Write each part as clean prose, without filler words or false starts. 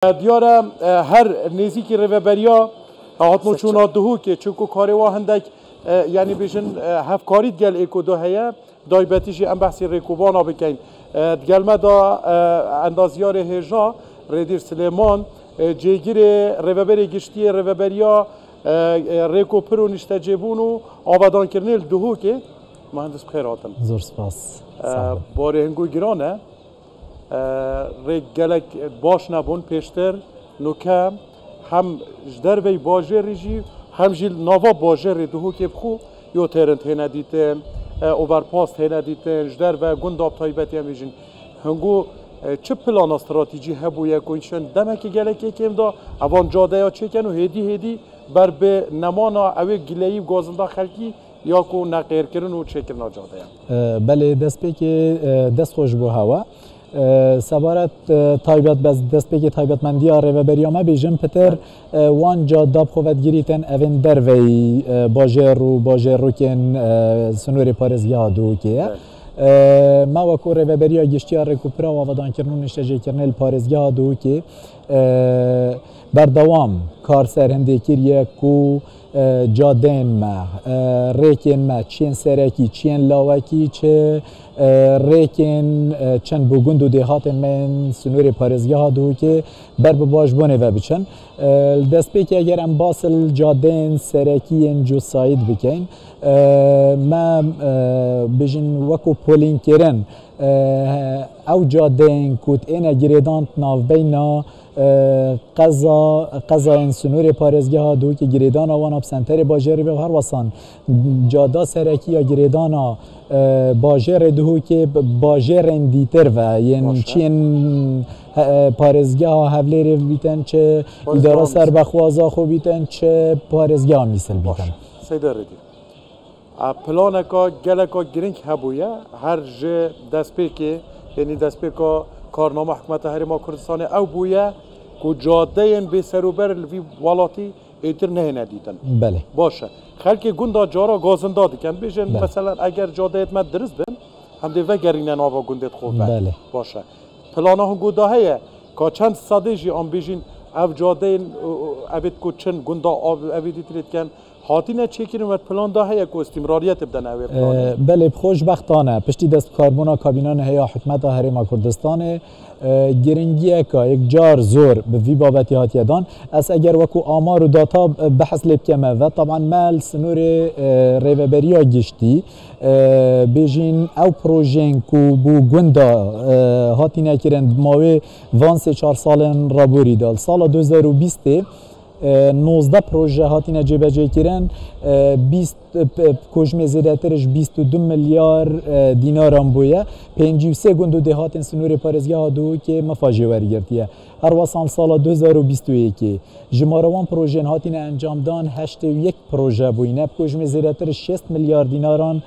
دیاره هر نزدیکی ریوبریا هاتمو چون دهو که چونکو کاری و هندک یعنی بیشن هفکاریت گل اکو دو هیا دایبتیشی ام بحثی ریکوبانا بکن گل مدا اندازیار هجا ردیر سلیمان جیگیر ریوبری گشتی ریوبریا ریکو پرو نشته جبونو آبادان کرنیل دهو که مهندس بخیر هاتن زور سپاس باره هنگو گرانه ریک گلک باش نبون پیشتر نوکه هم جدر وی باجر ریجی هم جیل نوا باجر ری دهو که بخو یو ترنت هنه دیتن اوورپاست هنه دیتن جدر و گند آب تایبتی هم بیجن هنگو چه پلان استراتیجی هبو یکوینشن دمه که گلک کم دا اوان جاده یا چکن و هدی بر به نمانا اوی گلهی گازنده خلکی یا کو نقیر کرن و چکرنا جاده بله دست به که دست خوش بو هوا سوارت تایبت بس دست به تایبت مندی آره و بریامه بیجم پتر وان جا داب خوبت گیریتن اوین در وی باجر رو کن سنوری پارزگی هادو که ما وکو رو بریا گشتی ریکوپرا و آبادان کرنون نشته کرنل پارزگی هادو که بردوام کار سرهنده کریه کو جادین ما ریکن ما چین سرکی چین لاوکی چه ریکن چند بوگند و دهاتن من سنوری پارزگی ها دو که بر باش بونه و بچن دست به که اگر ام باصل جادین سرکی انجو ساید بکن ما بجن وکو پولین کرن او جادین کود اینا گریدانت ناو بینا قضا این سنور پارزگی ها دو که گریدان آوان اب سنتر باجری به هر وسان جادا سرکی یا گریدان باجر دو که باجر دیتر و یعنی چین پارزگی ها حوله رو بیتن چه اداره سر بخوازا خو بیتن چه پارزگی ها میسل بیتن سیده ردی پلانکا گلکا گرینگ هبویه هر جه دست پیکه یعنی دست پیکا کارنامه حکومت هرما کردستان او بویه که جاده این به سروبر الوی والاتی ایتر نه ندیدن بله باشه خلک گندا جارا گازنده دیکن بیشن مثلا اگر جاده اتمت درست بن هم دی وگرینه ناوا گندت خوب بله باشه پلانا هم گودا هیه که چند سادهجی آن بیشین او جاده این اوید که چند گندا اویدی ترید کن هاتی نه چیکین و پلان دا هیا کو استمراریت بدن اوی پلان بله خوشبختانه پشتی دست کاربونا کابینان هیا حکومت هرما کردستان گرنگیه که یک جار زور به وی بابتی هاتی دان از اگر وکو آمار و داتا بحث لب کمه و طبعا مال سنور ریوبریا گشتی بیجین او پروژین کو بو گندا هاتی نکرند ماوی وان 3-4 سال رابوری دال سال 2020 19 پروژه هاتی نجیبه کرن 20 کجمه زیرترش 22 میلیارد دینار هم بویه 53 گندو دهات سنور پارزگی ها دو که مفاجئه ورگرتیه هر وسان سال 2021 جماروان پروژه هاتی انجام دان 81 پروژه بوینه کجمه زیرترش 6 میلیارد دیناران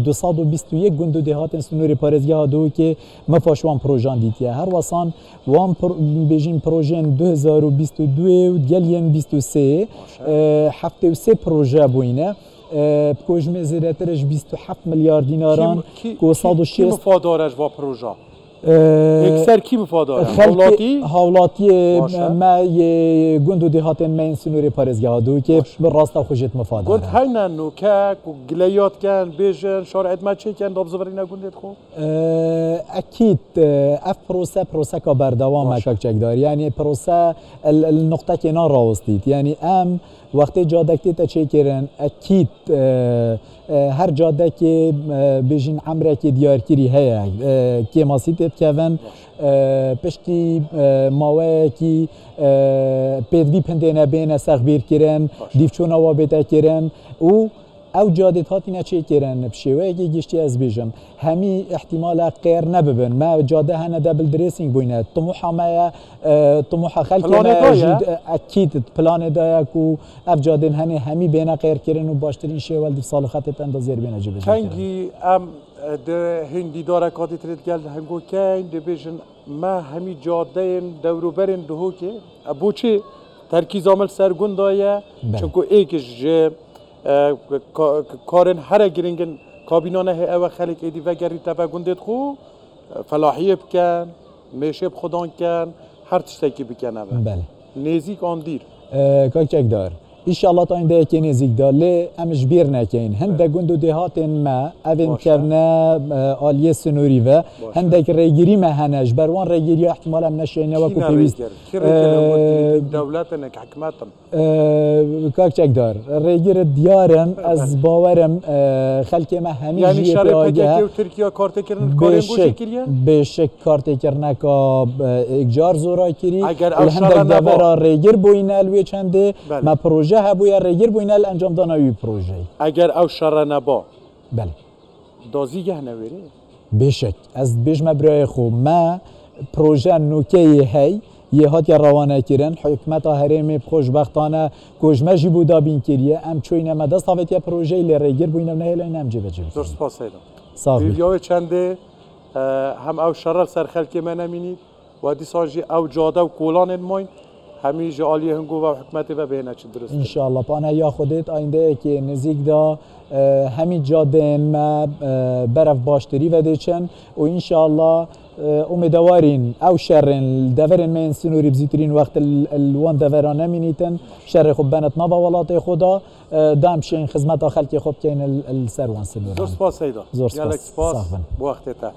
221 گندو دهات سنور پارزگی ها دو که مفاجئه پروژه دیتیه هر وسان وان بیجین پروژه 2022 و گلین 23 73 پروژه بوینه بکوجمه زیرترش 27 میلیارد دیناران که 106 کی مفادارش و پروژه اکثر کی مفاداره حولاتی ما یه گندو دهاتن من سنوری پارزگی ها دو که براستا خوشت مفاداره گند هینا نوکه گلیات کن بیجن شارعت ما چه کن دابزورینا گندت خو اکید اف پروسه که بردوام مشکل داری یعنی پروسه النقطه که ناراستید یعنی ام وقتی جاده تا چه کردن اکید هر جاده که بیشین عمره که دیارکری هیا که ماسیت کردن پشتی ماوی که پیدوی پندینه بین سخبیر کردن دیفچون آوا بیت کردن او جاده هاتی نچه کردن بشیوه اگه گشتی از بیشم همی احتمال غیر نببن ما جاده هنه دبل دریسینگ بوینه طموحه ما طموحه خلقی ما اکید پلان دایا کو اف جاده هنه همی بین غیر کردن و باشترین شیوال دی سال خطت اندازیر بین جبه کنگی ام ده هندی داره کادی ترید گل هنگو کن ده بیشن ما همی جاده دوروبرین دهو که ابو چه ترکیز عمل سرگون دایا چونکو ایکش کارن هر گرینگن کابینانه او خلق ایدی و گری تبا گندت خو فلاحیه بکن میشه بخدان کن هر تشتکی بکنه بله نزیک آن دیر کاکچک دار ایشالله تا اینده که نزیک دار لی امش بیر نکین هنده گند و دهاتین ما اوین کرنه آلیه سنوری و هنده که ریگیری مهنش بروان ریگیری احتمال هم نشینه و کو پیویست دولت نک حکمتم کاکچک دار ریگیر دیارم از باورم خلک ما همین یعنی شرکت که ترکیه کارت کردن کارم بوجه کریه بشک کارت کردن که اگجار زورا کری اگر هنده دورا ریگیر بوینه الوی چنده ما پروژه هبویا ریگیر بوینه انجام دانوی پروژه اگر او شر نبا بله دازیگه نویره بشک از بجم برای خوب ما پروژه نوکی هی یه هات یا روانه کردن حکمت هرم خوشبختانه کوجمه جی بودا بین کریه ام چوینه ما دست هاوت یا پروژه لریگیر بوینه نه هلا اینم جیب جیب درست پاسیدم صافی ویدیو چنده هم او شر سر خلک من نمینید و دی ساجی او جاده و کولان ماین همی جالی هنگو و حکمت و بهنه چه درست ان شاء الله پانا یا خودت آینده که نزدیک دا همی جاده ما برف باشتری و دیچن و ان شاء الله امیدوارین او شرن دورن من سنوری بزیترین وقت الوان دورانه مینیتن شر خوب بنت نبا ولات خدا دامشین خدمت خلق خوب کین السروان سنوری درست پاس ایدا زور سپاس وقت تا